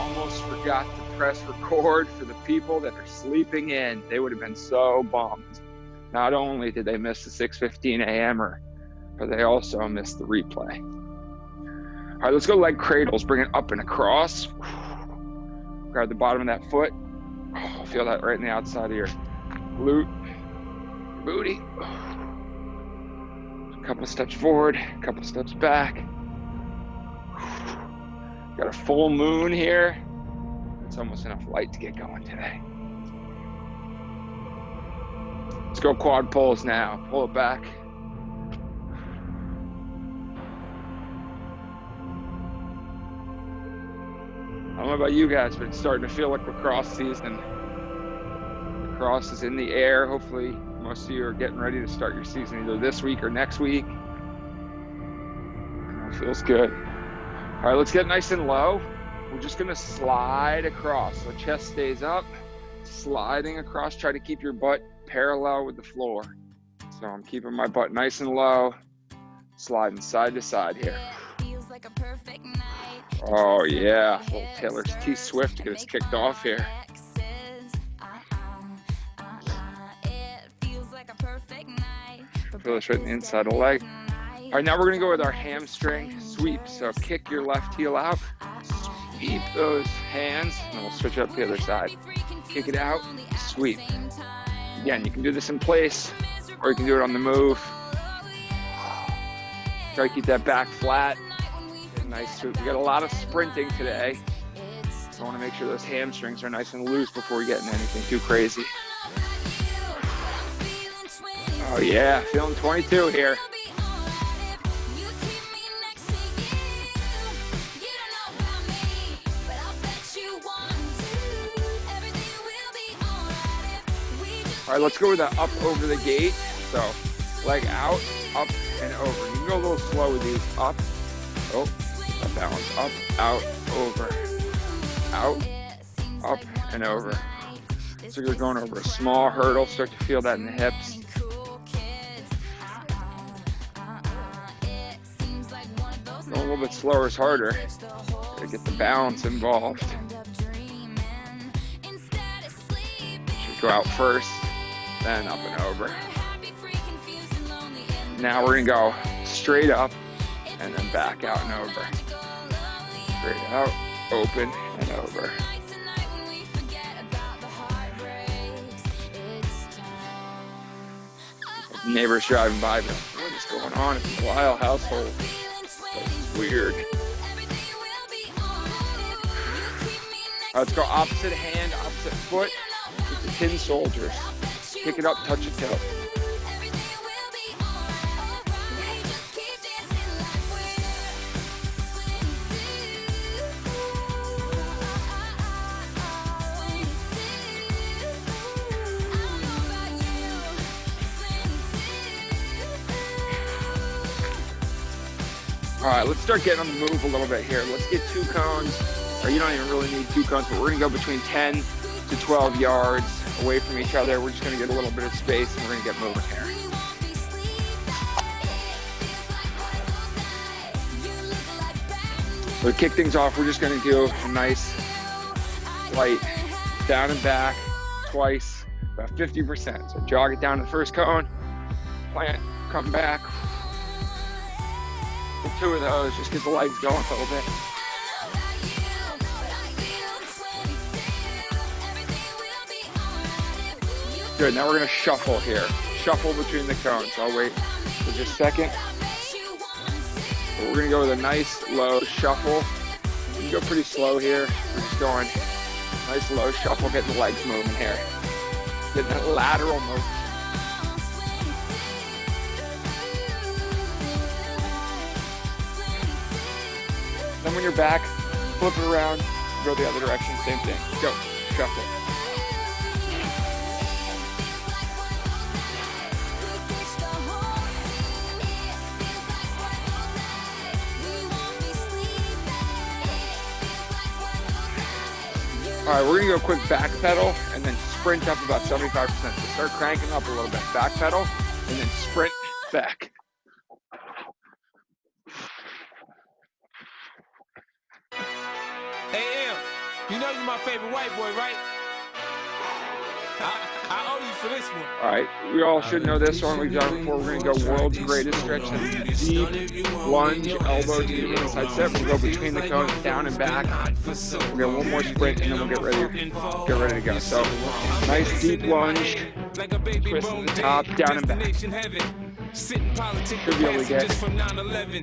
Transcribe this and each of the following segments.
almost forgot to press record for the people that are sleeping in. They would have been so bummed. Not only did they miss the 6:15 a.m.er, but they also missed the replay. All right, let's go leg cradles. Bring it up and across. Grab the bottom of that foot. Oh, feel that right in the outside of your glute, your booty. A couple steps forward, a couple steps back. Got a full moon here. It's almost enough light to get going today. Let's go quad pulls now. Pull it back. I don't know about you guys, but it's starting to feel like lacrosse season. Lacrosse is in the air. Hopefully, most of you are getting ready to start your season either this week or next week. It feels good. All right, let's get nice and low. We're just gonna slide across. So chest stays up, sliding across. Try to keep your butt parallel with the floor. So I'm keeping my butt nice and low, sliding side to side here. Oh yeah, little Taylor's T Swift to get us kicked off here. Feel this right in the inside of the leg. All right, now we're gonna go with our hamstring sweep. So kick your left heel out, sweep those hands, and we'll switch up the other side. Kick it out, sweep. Again, you can do this in place, or you can do it on the move. Try to keep that back flat. Get a nice sweep. We got a lot of sprinting today. So I wanna make sure those hamstrings are nice and loose before we get into anything too crazy. Oh yeah, feeling 22 here. All right, let's go with the up over the gate. So leg out, up and over. You can go a little slow with these. Up, oh, that balance. Up, out, over, out, up and over. So you're going over a small hurdle. Start to feel that in the hips. Going a little bit slower is harder. Gotta get the balance involved. Should go out first, then up and over. Now we're gonna go straight up and then back out and over. Straight out, open and over. Neighbors driving by, but what is going on in the Lyle household? That's weird. Let's go opposite hand, opposite foot with the tin soldiers. Kick it up, touch a toe. All right, let's start getting on the move a little bit here. Let's get 2 cones, or you don't even really need 2 cones, but we're gonna go between 10 to 12 yards away from each other. We're just gonna get a little bit of space and we're gonna get moving here. So to kick things off, we're just gonna do a nice light down and back twice, about 50%. So jog it down to the first cone, plant, come back. For 2 of those, just get the legs going a little bit. Good, now we're gonna shuffle here. Shuffle between the cones. I'll wait for just a second. But we're gonna go with a nice low shuffle. You can go pretty slow here. We're just going nice low shuffle, getting the legs moving here. Getting that lateral motion. Then when you're back, flip it around, go the other direction, same thing. Go, shuffle. All right, we're gonna go quick back pedal and then sprint up about 75%. So start cranking up a little bit. Back pedal and then sprint back. AM, You know you're my favorite white boy, right? I owe you for this one. All right, we all should know this one. We've done it before. We're going to go world's greatest stretch. Deep lunge, elbow to the inside step. We'll go between the cones, down and back. We'll get one more sprint, and then we'll get ready to go. So, nice deep lunge, twist to the top, down and back. Should be able to get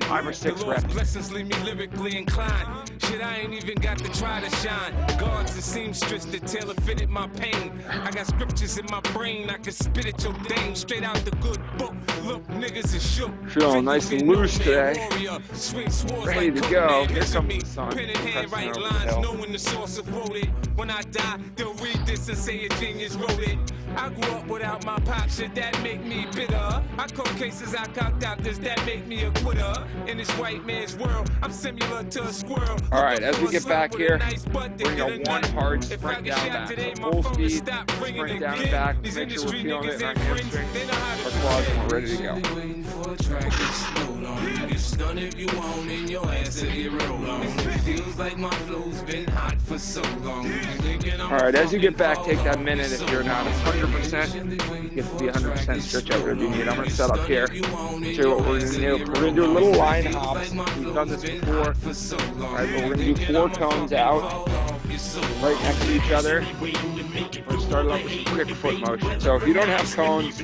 5 or 6 reps. Blessings leave me lyrically inclined. Shit, I ain't even got to try to shine. Guards and seamstress that tailor fitted my pain. I got scriptures in my brain. I can spit at your dame straight out the good book. Look, niggas is shook. Feeling nice and loose today. Ready to go. Here comes the sun. Right lines, knowing the source of wrote it. When I die, they'll read this and say a genius wrote it. I grew up without my pop, shit that make me bitter. I caught cases, I caught doctors that make me a quitter. In this white man's world, I'm similar to a squirrel. All right, as we get back here, we're going to one hard sprint down back. So full speed, sprint down and back. Make sure we're feeling it in our hamstrings, our quads, and we're ready to go. All right, as you get back, take that minute. If you're not 100%, you get to be 100% stretch out whatever you need. I'm going to set up here, show you what we're going to do. We're going to do a little line hops. We've done this before. All right, but we're going to do 4 cones out, right next to each other. We're going to start it off with some quick foot motion. So if you don't have cones,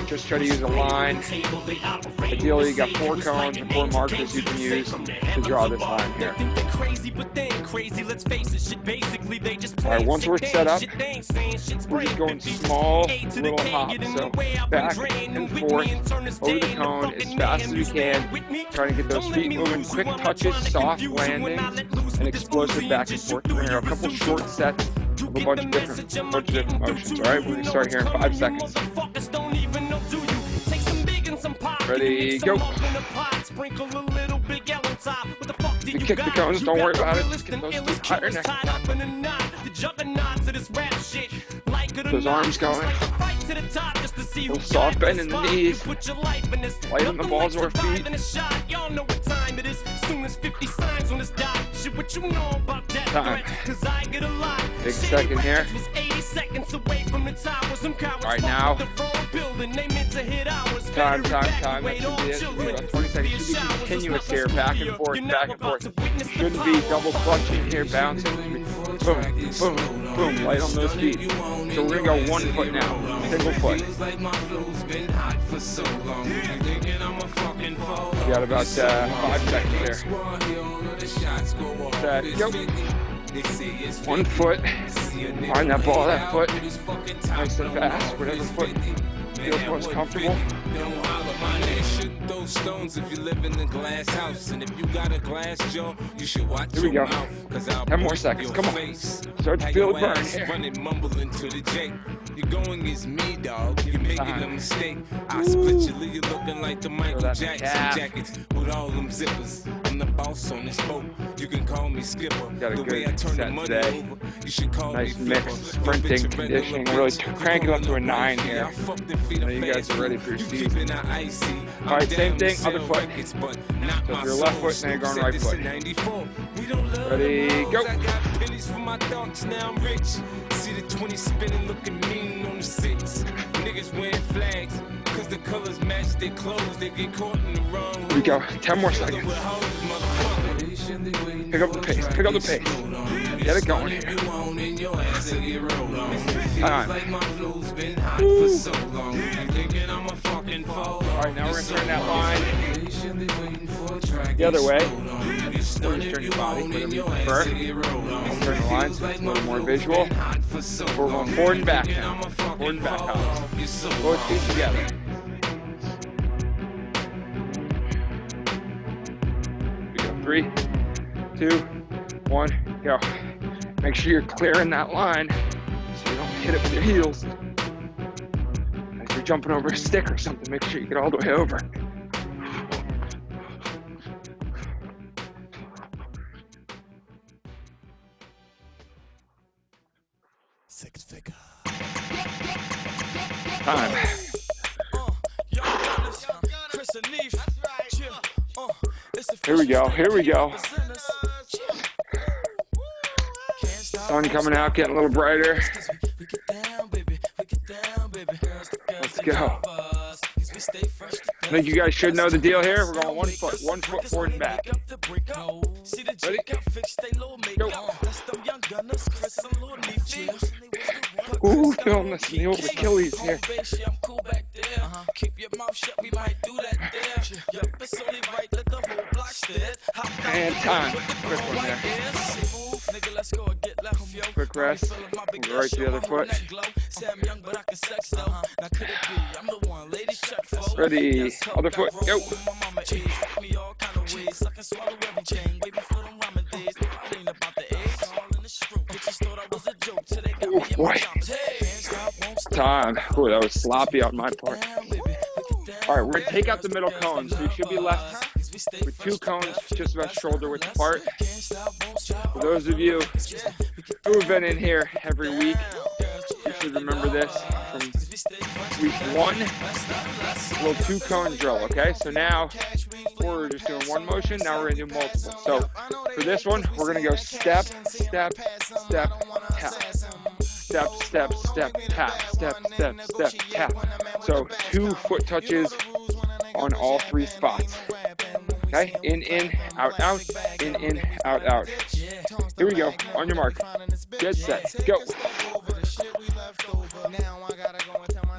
just try to use a line. Ideally, you got 4 cones and 4 markers you can use to draw this line here. All right, once we're set up, we're just going small little hops. So back and forth over the cone as fast as you can. Trying to get those feet moving, quick touches, soft landings, and explosive back and forth. We're going to have a couple short sets of a bunch of different motions. All right, we're going to start here in 5 seconds. Ready, go. You kick the cones, don't worry about it. Just get those feet higher next time. Those arms going. A little soft bend in the knees. Light on the balls of our feet. Time. Take a second here. All right, now. Time. That should be it. Should be about 20 seconds. Should be continuous here. Back and forth, back and forth. Shouldn't be double clutching here, bouncing. Boom, boom, boom. Light on those feet. So we're going to go 1 foot now. Single foot. You got about 5 seconds there. Set, go. 1 foot. Find that ball, that foot. Nice and fast. Whatever foot feels most comfortable. Those stones if you live in a glass house, and if you got a glass jaw, you should watch your mouth. 10 more seconds. Come on. Start to feel the burn here. Running, mumbling to the J. You're going is me, dog. You're making a mistake. I split you, leave you looking like the Michael Jackson jackets with all them zippers. I'm the boss on this boat. You can call me skipper. Got a the way I turn the money today. Over, you should call nice me mix, sprinting, conditioning, really cranking up to a 9 here. And you guys are ready for your season. All right, same thing, other foot. So if you're left foot, now you're going right foot. Ready, go. See the 20 spinning, looking mean on the 6. Niggas wearing flags, cause the colors match their clothes. They get caught in the wrong. Here we go, 10 more seconds. Pick up the pace, pick up the pace. Get it going here. Time. Alright, now we're going to turn that line the other way. Or just turn your body, whatever you prefer. I'll turn the line so it's a little more visual. We're going forward and back now. Forward and back hops. Both feet together. We go 3, 2, 1, go. Make sure you're clearing that line so you don't hit it with your heels. If you're jumping over a stick or something, make sure you get all the way over. Six figure. Time. Here we go, here we go. Sun coming out, getting a little brighter. Let's go. I think you guys should know the deal here. We're going 1 foot forward and back. Ready? Go. Ooh, feeling this in the old Achilles here. And time. Quick one there. Quick rest. We'll go right to the other foot. Ready. Other foot. Go. Ooh, boy. Time. Ooh, that was sloppy on my part. All right, we're going to take out the middle cone. So you should be left with 2 cones just about shoulder width apart. For those of you who have been in here every week, you should remember this from week 1, a little 2 cone drill, okay? So now we're just doing 1 motion, now we're gonna do multiple. So for this one, we're gonna go step, step, step, tap. Step, step, step, tap, step, step, step, tap. So 2 foot touches on all 3 spots. Okay, in, out, out, in, out, out. Here we go, on your mark. Get set, go.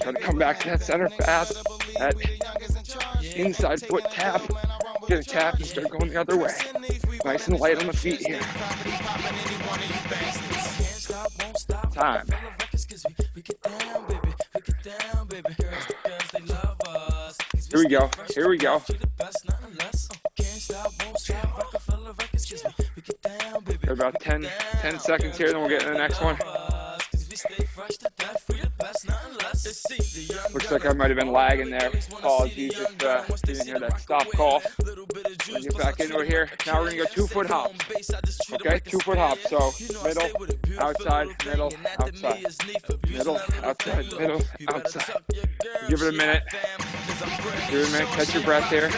Try to come back to that center fast. That inside foot tap. Get a tap and start going the other way. Nice and light on the feet here. Time. Here we go, here we go. About 10 seconds here, then we'll get to the next one. Looks like I might have been lagging there. Apologies if didn't hear that stop call. We'll get back into it here. Now we're gonna go 2 foot hops. Okay, 2 foot hops. So middle, outside, middle, outside, middle, outside, middle, outside. Give it a minute. Give it a minute. Catch your breath here.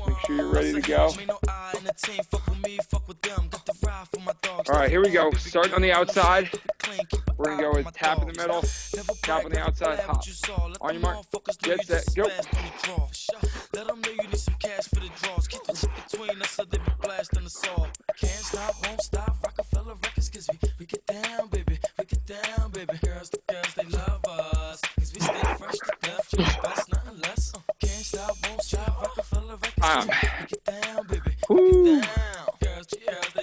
Make sure you're ready to go. All right, here we go. Starting on the outside. We're going to go with tap in the middle, tap on the outside, hop. On your mark, get set, go. Woo.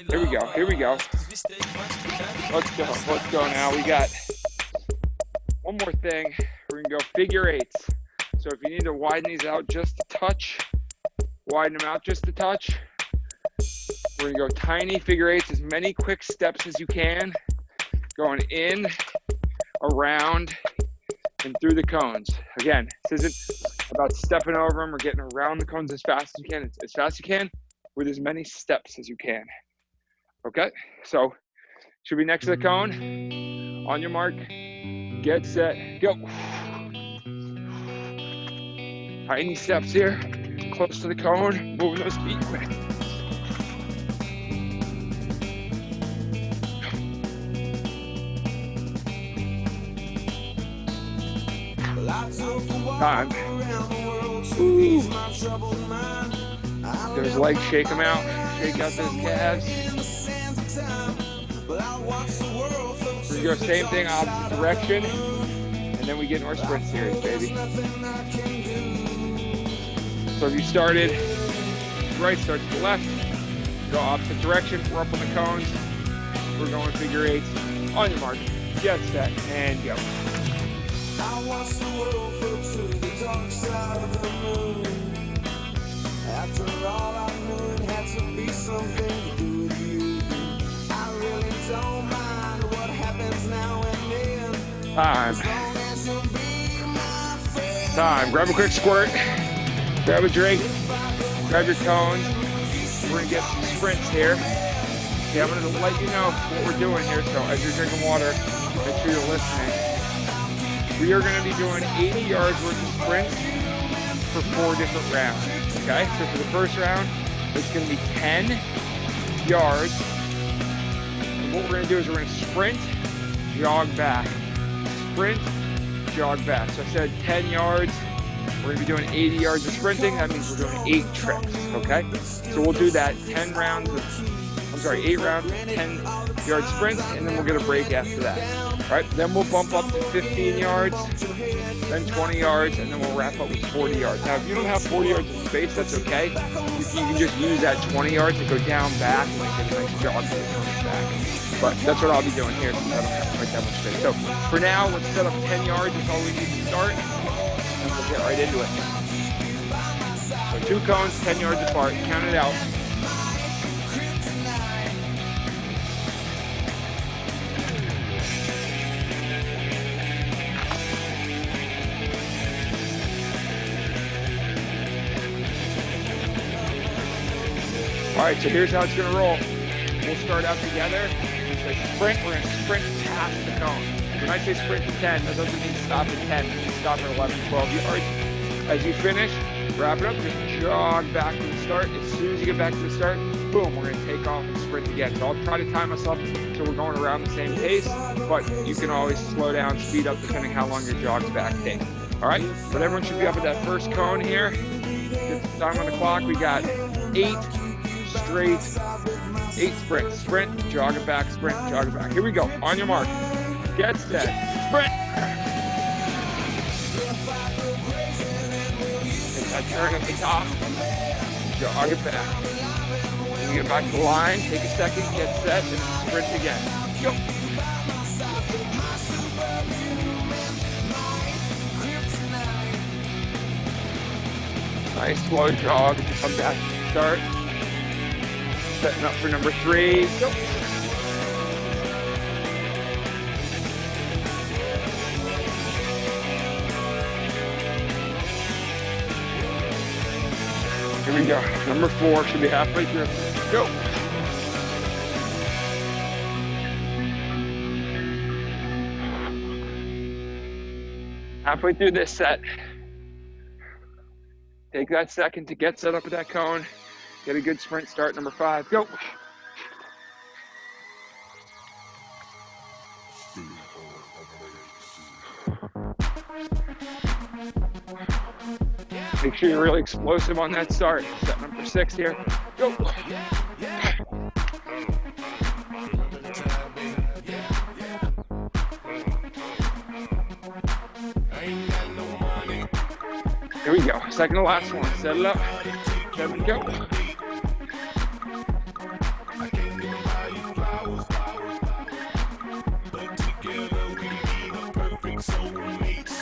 Here we go, here we go. Let's go now. We got one more thing. We're gonna go figure 8s. So if you need to widen these out just a touch, widen them out just a touch. We're gonna go tiny figure 8s, as many quick steps as you can. Going in, around, and through the cones. Again, this isn't about stepping over them or getting around the cones as fast as you can. It's as fast as you can with as many steps as you can. Okay, so should be next to the cone. On your mark, get set, go. Tiny steps here, close to the cone, moving those feet quick. Time. Ooh. Those legs, shake them out. Shake out those calves. We're gonna go same thing, opposite direction. And then we get in our sprint series, baby. So if you started right, start to the left. Go opposite direction. We're up on the cones. We're going figure 8s. On your mark. Get set, and go. I watched the world float to the dark side of the moon. After all, I knew it had to be something to do with you. I really don't mind what happens now and then. Time. Time. Grab a quick squirt. Grab a drink. Grab your cones. We're going to get some sprints here. Okay, I'm going to let you know what we're doing here. So as you're drinking water, make sure you're listening. We are going to be doing 80 yards worth of sprints for 4 different rounds, okay? So for the first round, it's going to be 10 yards from what we're gonna do is we're gonna sprint, jog back. Sprint, jog back. So I said 10 yards. We're gonna be doing 80 yards of sprinting. That means we're doing 8 trips, okay? So we'll do that 8 rounds of 10-yard sprints, and then we'll get a break after that. All right, then we'll bump up to 15 yards, then 20 yards, and then we'll wrap up with 40 yards. Now, if you don't have 40 yards of space, that's okay. You can just use that 20 yards to go down back and like get a nice jog to the back. But that's what I'll be doing here since I don't have quite that much space. So for now, let's set up 10 yards. That's all we need to start, and we'll get right into it. So 2 cones, 10 yards apart. Count it out. All right, so here's how it's gonna roll. We'll start out together. We say sprint, we're gonna sprint past the cone. When I say sprint to 10, that doesn't mean stop at 10, it means stop at 11, 12 yards. As you finish, wrap it up, just jog back to the start. As soon as you get back to the start, boom, we're gonna take off and sprint again. So I'll try to time us up so we're going around the same pace, but you can always slow down, speed up, depending how long your jogs back take. All right, but everyone should be up at that first cone here. Get the time on the clock. We got 8 straight, 8 sprints. Sprint, jog it back, sprint, jog it back. Here we go. On your mark. Get set. Sprint. Take that turn at the top. Jog it back. When you get back to the line, take a second, get set, and sprint again. Go. Nice slow jog. Come back to start. Setting up for number 3. Go. Here we go. Number 4 should be halfway through. Go. Halfway through this set. Take that second to get set up at that cone. Get a good sprint start, number 5, go. Make sure you're really explosive on that start. Set number 6 here, go. Here we go, second to last one, set it up, 7, go.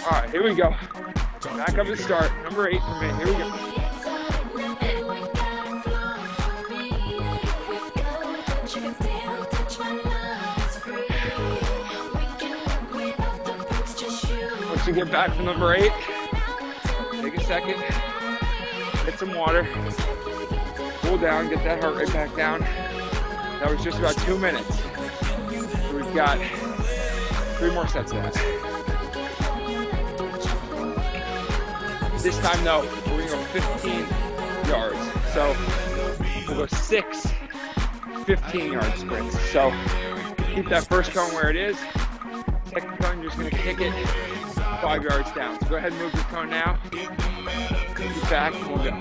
All right, here we go. Back up to start. Number 8 for me. Here we go. Once you get back to number 8, take a second, get some water, cool down, get that heart rate back down. That was just about 2 minutes. So we've got 3 more sets of that. This time though, we're gonna go 15 yards. So we'll go 6 15-yard sprints. So keep that first cone where it is. Second cone, you're just gonna kick it 5 yards down. So go ahead and move your cone now. Get back and we'll go.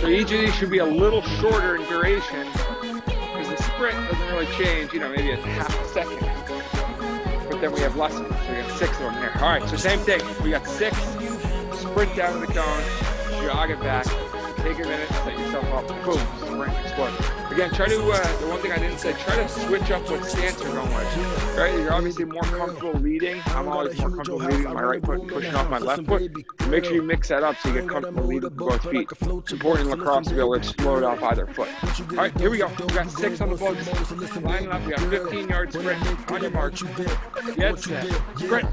So each of these should be a little shorter in duration because the sprint doesn't really change, maybe a half a second. But then we have less of them, so we got 6 of them here. All right, so same thing. We got 6, sprint down to the cone, jog it back, take a minute, set yourself up, boom, sprint, explode. Again, try to, the one thing I didn't say, try to switch up what stance you're going with. Right? You're obviously more comfortable leading. I'm always more comfortable leading with my right foot and pushing off my left foot. Make sure you mix that up so you get comfortable leading with both feet. It's important in lacrosse to be able to explode off either foot. All right, here we go. We got 6 on the boat. Line it up. We got 15-yard sprint. On your mark. Get set. Sprint.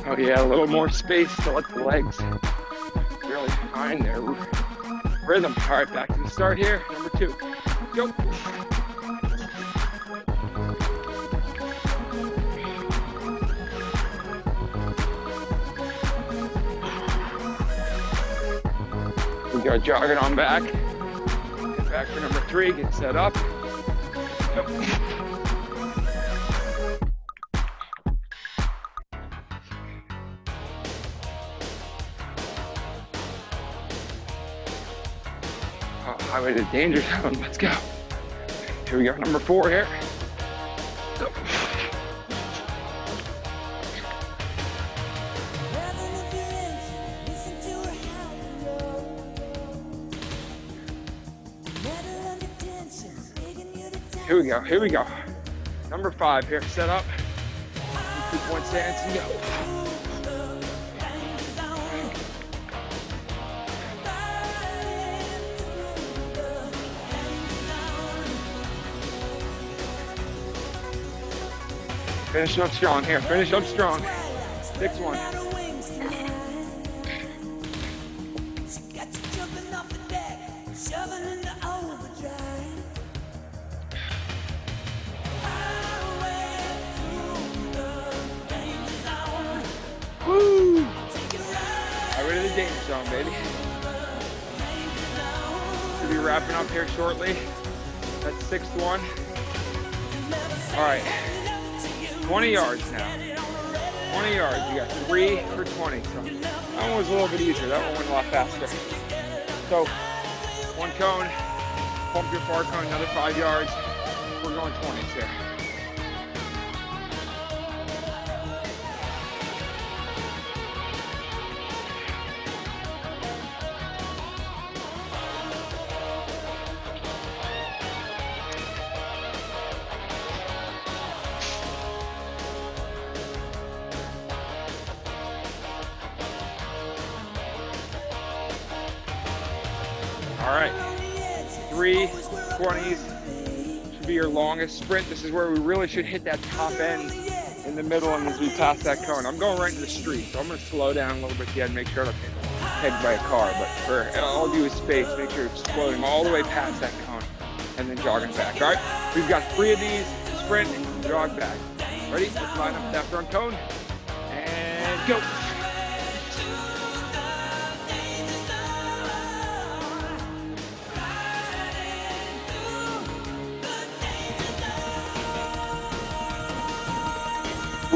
Oh yeah, a little more space to let the legs really find their Rhythm. All right, back to the start here. Number 2. Go. We go jogging on back. Get back for number 3. Get set up. Go. Highway to the danger zone. Let's go. Here we go. Number 4 here. Go. Here we go. Here we go. Number 5 here. Set up. 2-point stance and go. Finish up strong here. Finish up strong. 6-1. Woo! Highway to the danger zone, baby. Should be wrapping up here shortly. That's 6th one. All right. 20 yards now. 20 yards. You got 3 for 20. So that one was a little bit easier. That one went a lot faster. So 1 cone, pump your far cone, another 5 yards. We're going 20s here. All right, 3 20s should be your longest sprint. This is where we really should hit that top end in the middle and as we pass that cone. I'm going right into the street, so I'm gonna slow down a little bit at the end, make sure I don't get pegged by a car, but for all due space, make sure it's floating all the way past that cone and then jogging back. All right, we've got 3 of these, sprint, jog back. Ready? Let's line up that front cone and go.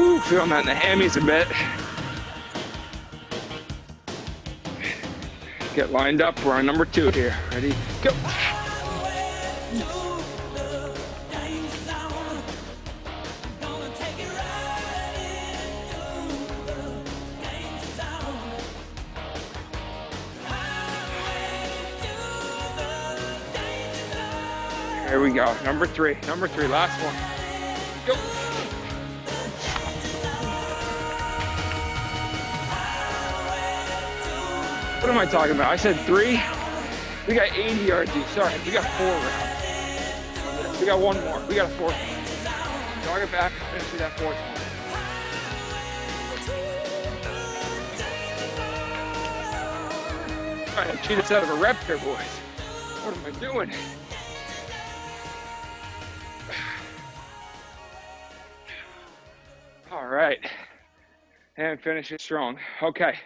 Ooh, feeling that in the hammies a bit. Get lined up. We're on number 2 here. Ready? Go. Here we go. Number 3. Number 3. Last one. Go. What am I talking about? I said 3. We got 80 yards each. Sorry, we got 4 rounds. We got 1 more. We got a 4th one. Jog it back. Finish with that 4th one. Trying to cheat us out of a rep here, boys. What am I doing? All right. And finish it strong. Okay.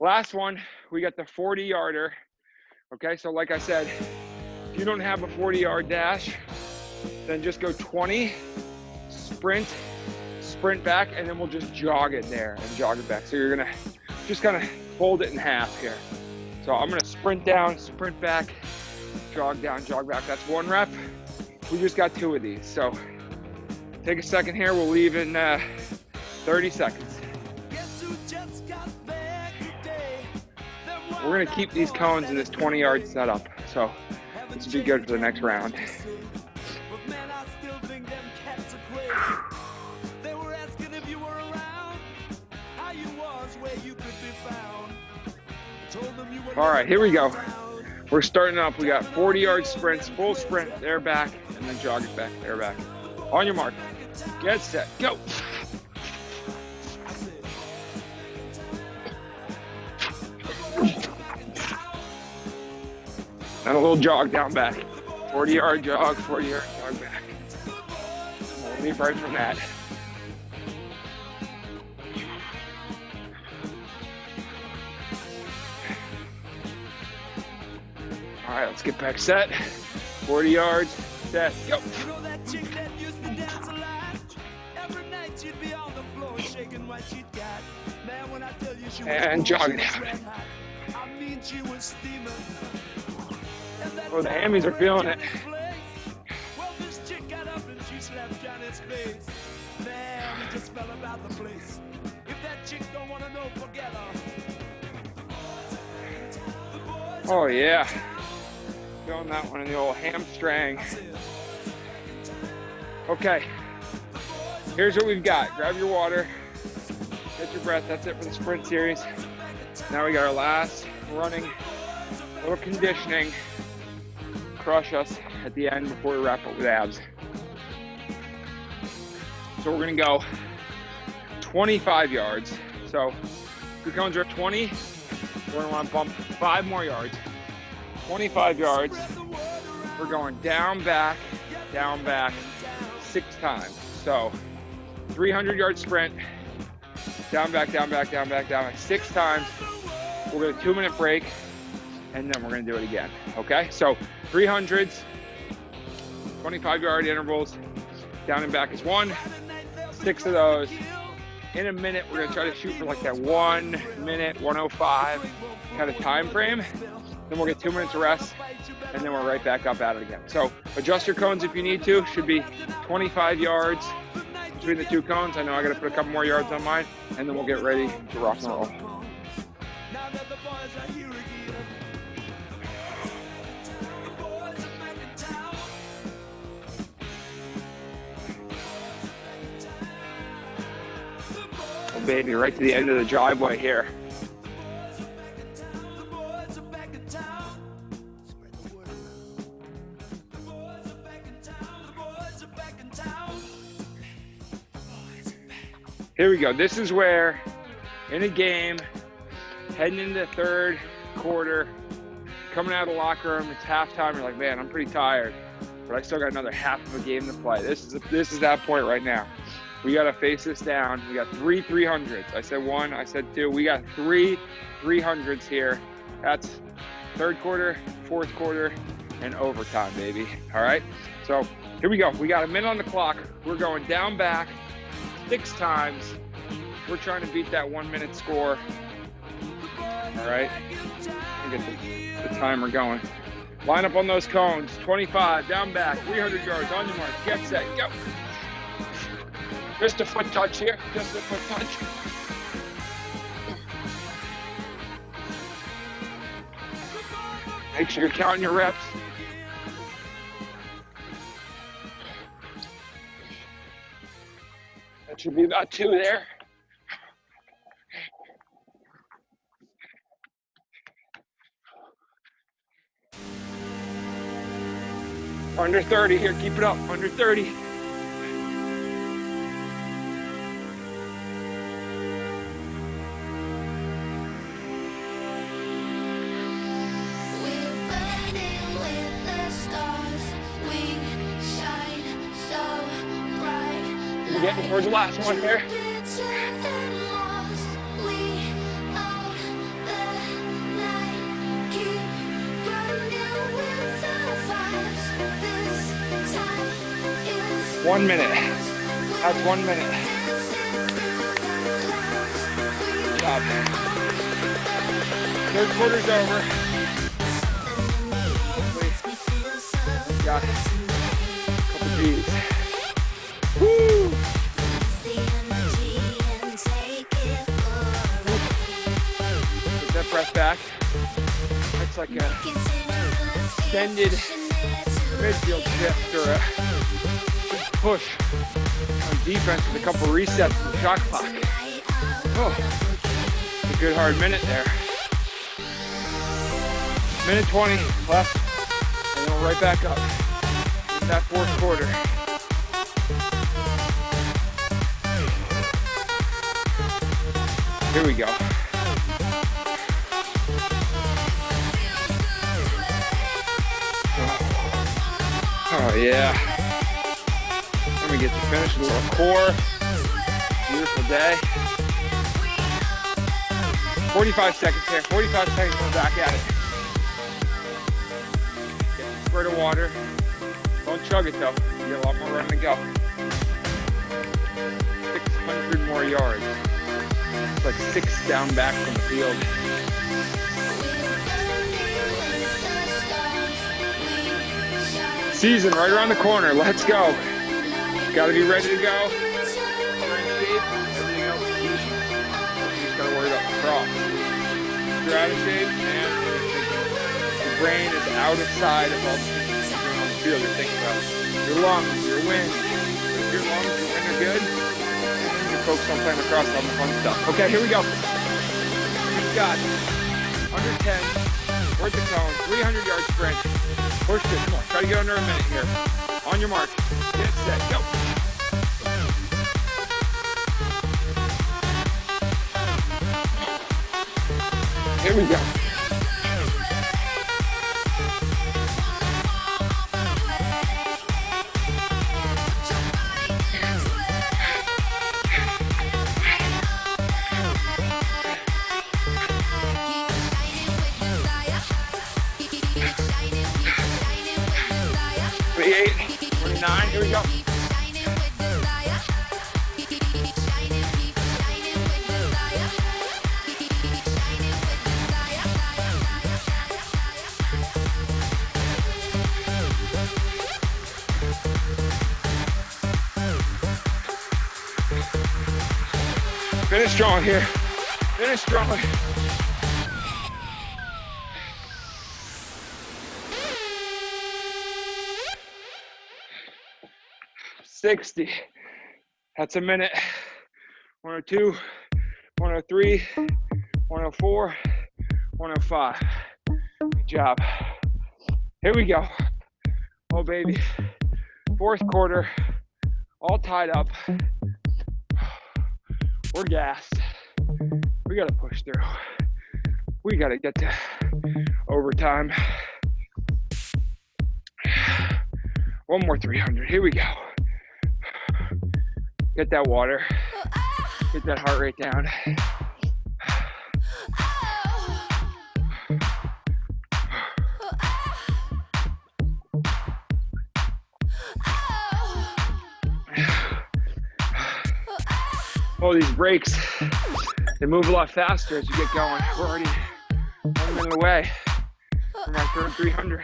Last one, we got the 40-yarder. Okay, so like I said, if you don't have a 40-yard dash, then just go 20, sprint back, and then we'll just jog it there and jog it back. So you're gonna just kind of fold it in half here. So I'm gonna sprint down, sprint back, jog down, jog back. That's 1 rep. We just got 2 of these. So take a second here. We'll leave in 30 seconds. We're gonna keep these cones in this 20-yard setup, so this will be good for the next round. All right, here we go. We're starting up. We got 40-yard sprints, full sprint, there back, and then jog it back, there back. On your mark, get set, go. And a little jog down back. 40-yard jog, 40-yard jog back. We'll leave right from that. All right, let's get back set. 40 yards, set, go. You know that chick that used to dance a lot? Every night she'd be on the floor shaking what she'd got. Man, when I tell you she was and jogging out. red hot, I mean she was steaming. Oh, the hammies are feeling it. Well, this chick got up and she slapped Johnny's face. Man, it just fell about the place. If that chick don't want to know, forget her. Oh yeah, feeling that one in the old hamstring. Okay, here's what we've got. Grab your water, get your breath. That's it for the sprint series. Now we got our last running, little conditioning. Crush us at the end before we wrap up with abs. So we're gonna go 25 yards. So your cones are at 20. We're gonna wanna bump 5 more yards. 25 yards. We're going down, back, 6 times. So 300-yard sprint, down, back, 6 times. We're gonna 2-minute break, and then we're gonna do it again, okay? So 300s, 25-yard intervals, down and back is 1, 6 of those. In a minute, we're gonna try to shoot for like that 1 minute, 1:05 kind of time frame. Then we'll get 2 minutes of rest, and then we're right back up at it again. So adjust your cones if you need to. Should be 25 yards between the 2 cones. I know I gotta put a couple more yards on mine, and then we'll get ready to rock and roll. Oh baby, right to the end of the driveway here. Here we go. This is where, in a game, heading into the third quarter, coming out of the locker room, it's halftime. You're like, man, I'm pretty tired, but I still got another half of a game to play. This is that point right now. We got to face this down. We got 3 300s. I said 1, I said 2. We got 3 300s here. That's third quarter, fourth quarter, and overtime, baby. All right. So here we go. We got a minute on the clock. We're going down, back 6 times. We're trying to beat that 1 minute score. All right. Get the timer going. Line up on those cones. 25, down, back, 300 yards, on your mark, get set, go. Just a foot touch here, just a foot touch. Make sure you're counting your reps. That should be about 2 there. Under 30 here, keep it up, under 30. We're getting towards the last one here. One minute. That's 1 minute. Good job, man. Third quarter's over. Got a couple G's. Woo! Get that breath back. That's like a extended midfield shift or a push on defense with a couple resets from the shot clock. Oh, a good hard minute there. Minute 20 left, and then we're right back up. It's that fourth quarter. Here we go. Oh yeah. Let me get you finished with a little core. Beautiful day. 45 seconds here. 45 seconds, we're back at it. Get a squirt of water. Don't chug it though. You got a lot more running to go. 600 more yards. It's like 6 down back from the field. Season right around the corner. Let's go. Got to be ready to go. We're in shape. Everything else is easy. You just got to worry about lacrosse. If you're out of shape and your brain is out of sight of all the things you're doing on the field, you're thinking about your lungs, your wind. If your lungs, your wind are good, and you're focused on playing lacrosse, all the fun stuff. Okay, here we go. We've got under 10, worth the cone, 300-yard sprint. Push it, come on, try to get under a minute here. On your mark, get set, go. Here we go. Here we go. Finish strong here. Finish strong. $60. That's a minute. 102, 103, 104, 105. Good job. Here we go. Oh, baby. Fourth quarter. All tied up. We're gassed. We got to push through. We got to get to overtime. One more 300. Here we go. Get that water. Get that heart rate down. Oh, these breaks, they move a lot faster as you get going. We're already 1 minute away from our third 300.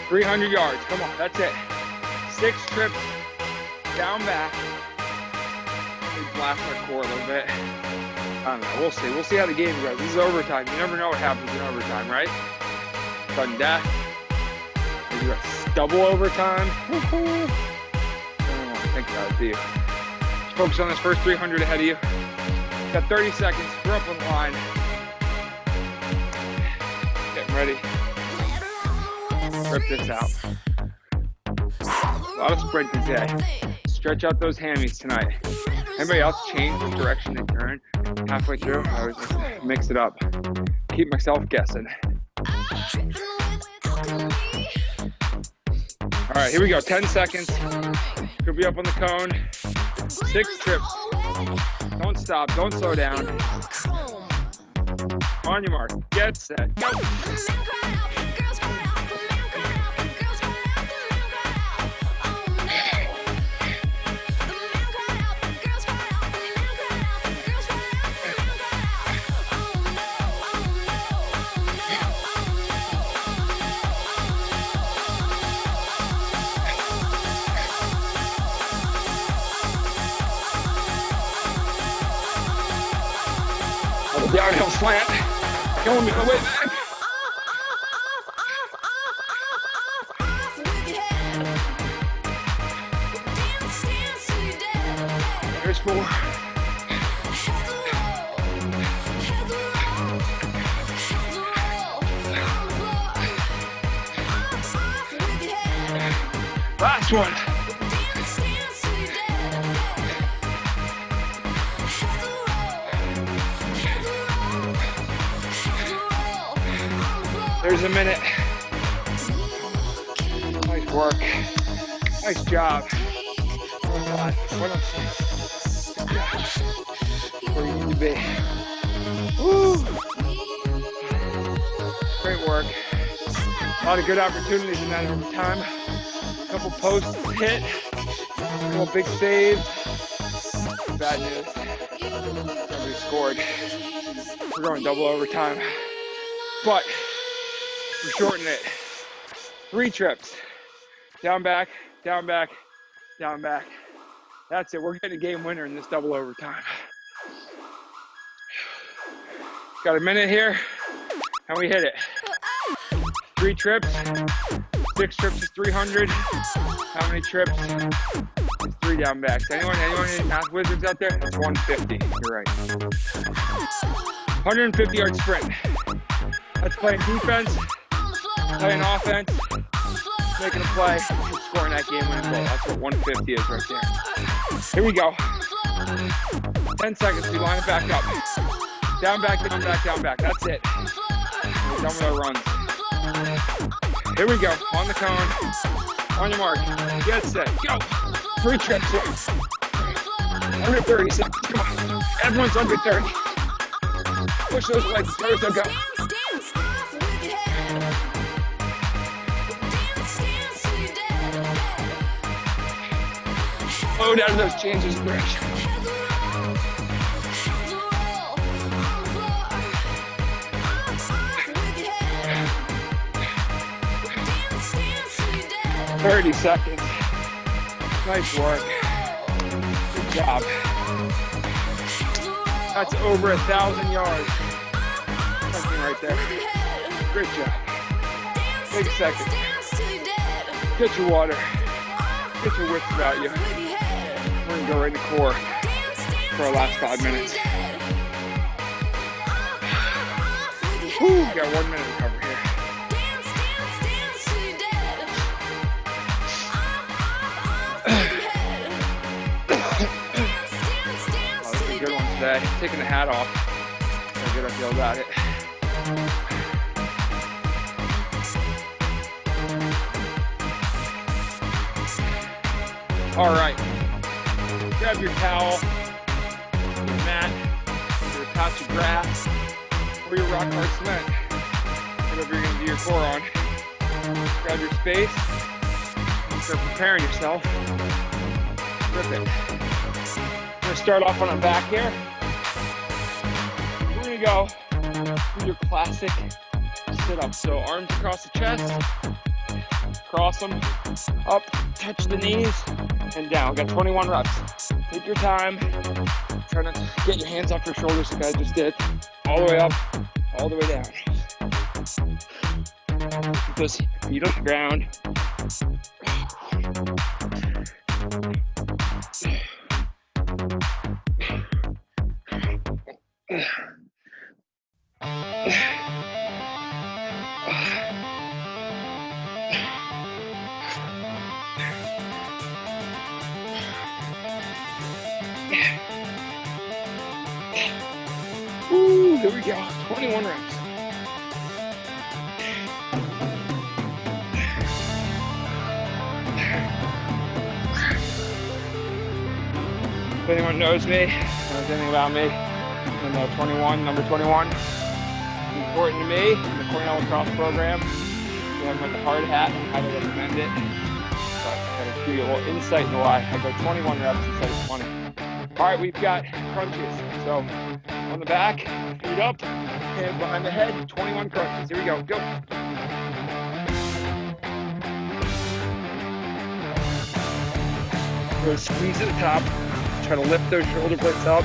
300 yards, come on, that's it. 6 trips, down back. We blast our core a little bit. I don't know, we'll see. We'll see how the game goes. This is overtime. You never know what happens in overtime, right? Sudden death. Maybe you got double overtime. I don't want to think about it, do you? Just focus on this first 300 ahead of you. Got 30 seconds, we're up on the line. Getting ready. Rip this out. A lot of sprinting today. Stretch out those hammies tonight. Anybody else change the direction they turn halfway through? I always mix it up. Keep myself guessing. All right, here we go. 10 seconds. Could be up on the cone. 6 trips. Don't stop. Don't slow down. On your mark. Get set. Go. Downhill slant, killing me the way back. There's 4. Last one. There's a minute. Nice work. Nice job. 106. Good job. Where you need to be. Woo. Great work. A lot of good opportunities in that overtime. A couple posts hit. A couple big saves. Bad news. Nobody scored. We're going double overtime. But we're shortening it. 3 trips. Down, back, down, back, down, back. That's it. We're getting a game winner in this double overtime. Got a minute here, and we hit it. 3 trips. 6 trips is 300. How many trips? It's 3 down backs. Anyone any math wizards out there? That's 150. You're right. 150-yard sprint. That's playing defense, playing offense, making a play, and scoring that game-winning goal. That's what 150 is right there. Here we go. 10 seconds. We line it back up. Down, back, down, back, down, back. That's it. We're done with our runs. Here we go. On the cone. On your mark. Get set. Go. 3 trips here. Under 30 seconds. Come on. Everyone's under 30. Push those legs. First, go. Load out of those changes of direction. "30 seconds. Nice work. Good job. That's over 1,000 yards. Something right there. Great job. Big seconds. Get your water. Get your wits about you. We're gonna go right to core for our last 5 minutes. Whew, got 1 minute to cover here. Oh, this is a good one today. Taking the hat off. How good I feel about it. All right. Grab your towel, your mat, your patch of grass, or your rock hard cement. Whatever you're gonna do your core on. Grab your space and start preparing yourself. Rip it. I'm gonna start off on our back here. We're gonna go do your classic sit-up. So arms across the chest, cross them, up, touch the knees, and down. Got 21 reps. Take your time. Try not to get your hands off your shoulders like I just did. All the way up, all the way down. Keep those feet on the ground. Ooh, here we go. 21 reps. If anyone knows me, knows anything about me, I know 21, number 21. It's important to me in the Cornell Lacrosse program. We have like a hard hat, I highly recommend it. But I'm gonna give you a little insight into why I go 21 reps instead of 20. All right, we've got crunches. So on the back, feet up, hands behind the head, 21 crunches. Here we go, go. Go squeeze at the top, try to lift those shoulder blades up.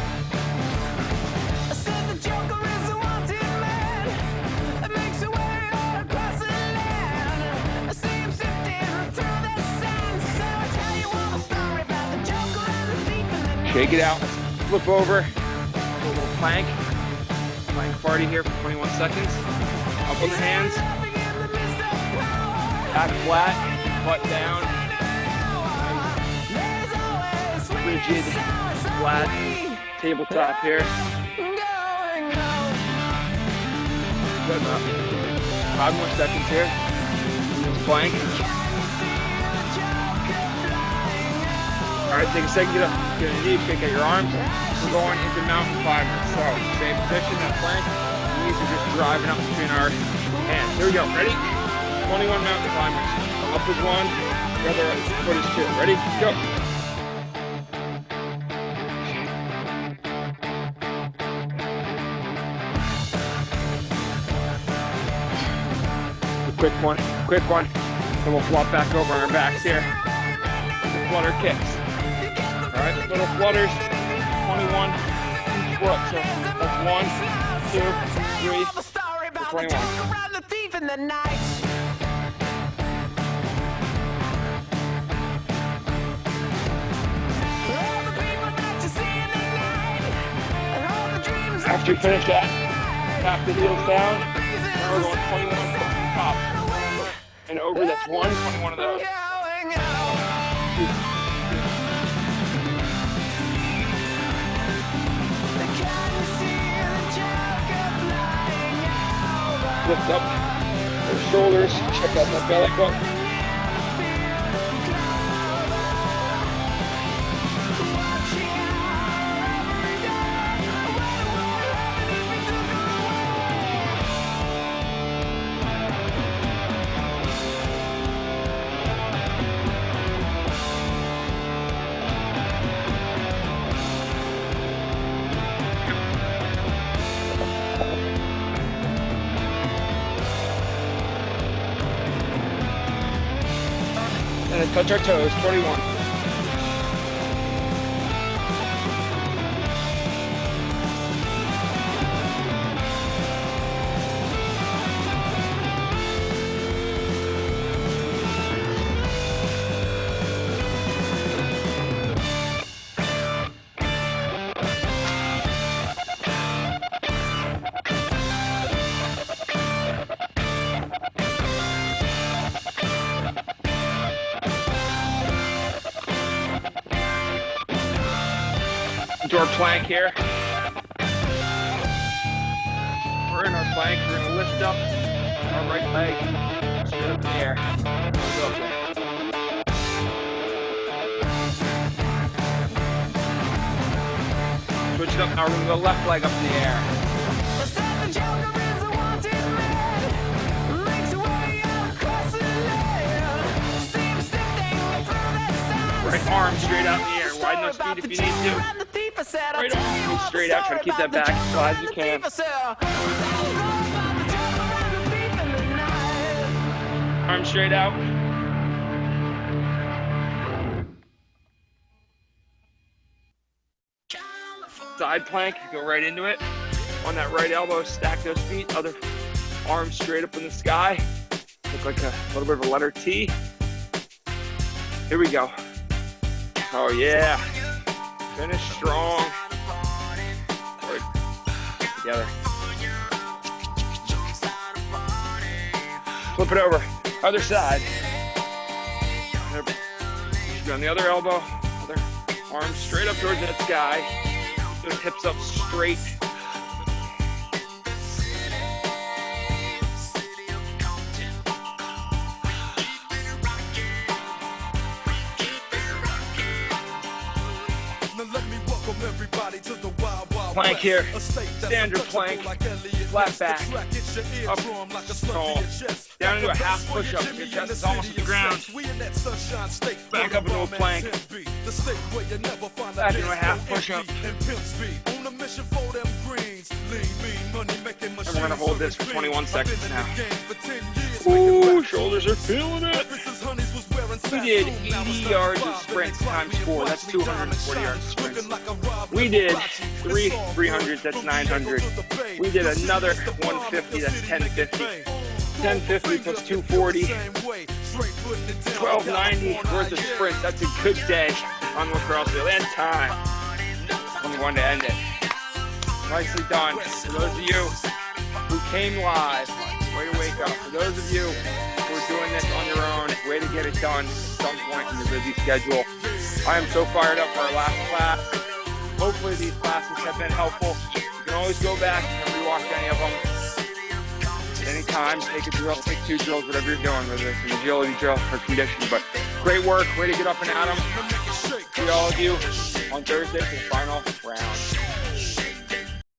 Shake it out, flip over, a little plank party here for 21 seconds. Up on the hands, back flat, butt down, nice, rigid, flat tabletop here. Good enough. 5 more seconds here. Plank. All right, take a second, get a knee, kick at your arms. We're going into mountain climbers. So, same position, that plank. Knees are just driving up between our hands. Here we go, ready? 21 mountain climbers. Up is 1, the other foot is 2. Ready? Go. Quick one. Then we'll flop back over on our backs here. The flutter kicks. All right, little flutters, 21 each foot. So that's 1, 2, 3, 21. After you finish that, tap the heels down. Now we're going 21 from the top and over. That's 21 of those. Lift up those shoulders, check out that belly button. And then touch our toes, 21. Into our plank here. We're in our plank. We're going to lift up our right leg straight up in the air. Go up there. Switch it up. Now we're going to go left leg up in the air. Right arm straight out in the air. Widen those feet if you need to. Right arm straight out. Try to keep that back as far as you can. Arm straight out. Side plank. Go right into it. On that right elbow, stack those feet. Other arm straight up in the sky. Look like a little bit of a letter T. Here we go. Oh yeah. Finish strong. Right. Together. Flip it over. Other side. Should be on the other elbow. Other arm straight up towards that sky. Those hips up straight. Plank here, standard plank, flat back, up, tall, down into a half push-up. Your chest is almost at the ground. Back up into a plank, back into a half push-up. And we're gonna hold this for 21 seconds now. Ooh, shoulders are feeling it. We did 80 yards of sprints times 4. That's 240 yards of sprints. We did 3 300s. That's 900. We did another 150. That's 1050. 1050 plus 240. 1290 worth of sprints. That's a good day on lacrosse field and time. 21 to end it. Nicely done. For those of you who came live, way to wake up. For those of you who are doing this on your own, way to get it done at some point in your busy schedule. I am so fired up for our last class. Hopefully these classes have been helpful. You can always go back and rewatch any of them anytime. time, take a drill, take 2 drills, whatever you're doing, whether it's an agility drill or conditioning. But great work, way to get up and at 'em. See all of you on Thursday for the final round.